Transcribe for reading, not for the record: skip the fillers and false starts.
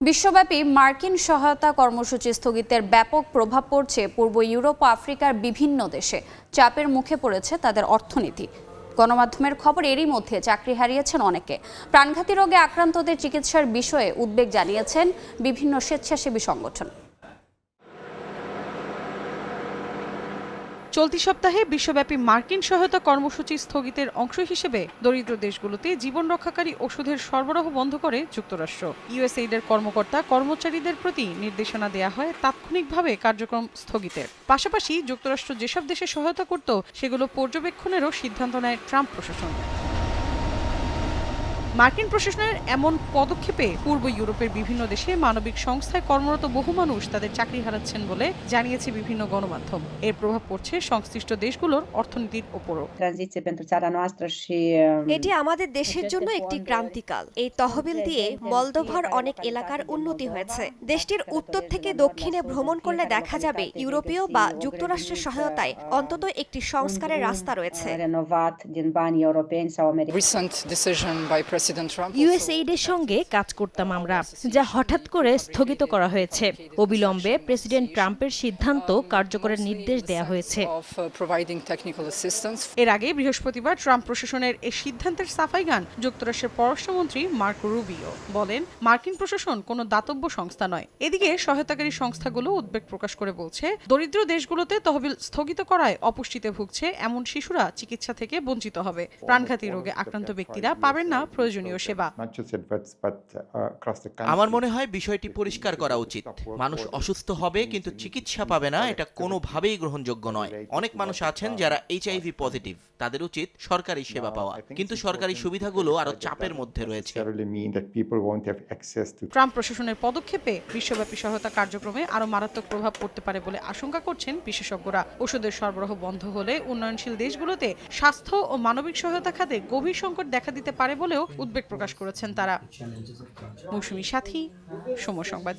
বিশ্বব্যাপী মার্কিন সহায়তা কর্মসূচি স্থগিতের ব্যাপক প্রভাব পড়ছে পূর্ব ইউরোপ ও আফ্রিকার বিভিন্ন দেশে। চাপের মুখে পড়েছে তাদের অর্থনীতি। গণমাধ্যমের খবর, এরই মধ্যে চাকরি হারিয়েছেন অনেকে। প্রাণঘাতী রোগে আক্রান্তদের চিকিৎসার বিষয়ে উদ্বেগ জানিয়েছেন বিভিন্ন স্বেচ্ছাসেবী সংগঠন। চলতি সপ্তাহে বিশ্বব্যাপী মার্কিন সহায়তা কর্মসূচি স্থগিতের অংশ হিসেবে দরিদ্র দেশগুলোতে জীবন রক্ষাকারী ওষুধের সরবরাহ বন্ধ করে যুক্তরাষ্ট্র। ইউএসএইডের কর্মকর্তা কর্মচারীদের প্রতি নির্দেশনা দেয়া হয় তাৎক্ষণিকভাবে কার্যক্রম স্থগিতের। পাশাপাশি যুক্তরাষ্ট্র যেসব দেশে সহায়তা করত সেগুলো পর্যবেক্ষণেরও সিদ্ধান্ত নেয় ট্রাম্প প্রশাসন। মার্কিন প্রশাসনের এমন পদক্ষেপে পূর্ব ইউরোপের বিভিন্ন দেশে মানবিক সংস্থায় কর্মরত বহু মানুষ তাদের চাকরি হারাচ্ছেন বলে জানিয়েছে বিভিন্ন গণমাধ্যম। এর প্রভাব পড়ছে সংশ্লিষ্ট দেশগুলোর অর্থনীতির ওপরও। এটি আমাদের দেশের জন্য একটি ক্রান্তিকাল। এই তহবিল দিয়ে মলদোভার অনেক এলাকার উন্নতি হয়েছে। দেশটির উত্তর থেকে দক্ষিণে ভ্রমণ করলে দেখা যাবে ইউরোপীয় বা যুক্তরাষ্ট্রের সহায়তায় অন্তত একটি সংস্কারের রাস্তা রয়েছে। ইউএসএইডের সঙ্গে কাজ করতাম আমরা, যা হঠাৎ করে স্থগিত করা হয়েছে। অবিলম্বে প্রেসিডেন্ট ট্রাম্পের সিদ্ধান্ত কার্যকরের নির্দেশ দেয়া হয়েছে। এর আগে বৃহস্পতিবার ট্রাম্প প্রশাসনের এই সিদ্ধান্তের সাফাই গান যুক্তরাষ্ট্রের পররাষ্ট্রমন্ত্রী মার্কো রুবিও। বলেন, মার্কিন প্রশাসন কোনো দাতব্য সংস্থা নয়। এদিকে সহায়তাকারী সংস্থাগুলো উদ্বেগ প্রকাশ করে বলছে, দরিদ্র দেশগুলোতে তহবিল স্থগিত করায় অপুষ্টিতে ভুগছে এমন শিশুরা চিকিৎসা থেকে বঞ্চিত হবে। প্রাণঘাতী রোগে আক্রান্ত ব্যক্তিরা পাবেন না প্রয়োজনীয় সেবা। আমার মনে হয় বিষয়টি পরিষ্কার করা উচিত। মানুষ অসুস্থ হবে কিন্তু চিকিৎসা পাবে না, এটা কোনোভাবেই গ্রহণযোগ্য নয়। অনেক মানুষ আছেন যারা এইচআইভি পজিটিভ, তাদের উচিত সরকারি সেবা পাওয়া, কিন্তু সরকারি সুবিধাগুলো আরো চাপের মধ্যে রয়েছে। ট্রাম্প প্রশাসনের পদক্ষেপে বিশ্বব্যাপী সহায়তা কার্যক্রমে আরো মারাত্মক প্রভাব পড়তে পারে বলে আশঙ্কা করছেন বিশেষজ্ঞরা। ওষুধের সরবরাহ বন্ধ হলে উন্নয়নশীল দেশগুলোতে স্বাস্থ্য ও মানবিক সহায়তা খাতে গভীর সংকট দেখা দিতে পারে বলেও উদ্বেগ প্রকাশ করেছেন তারা। মৌসুমী সাথী, সময় সংবাদ।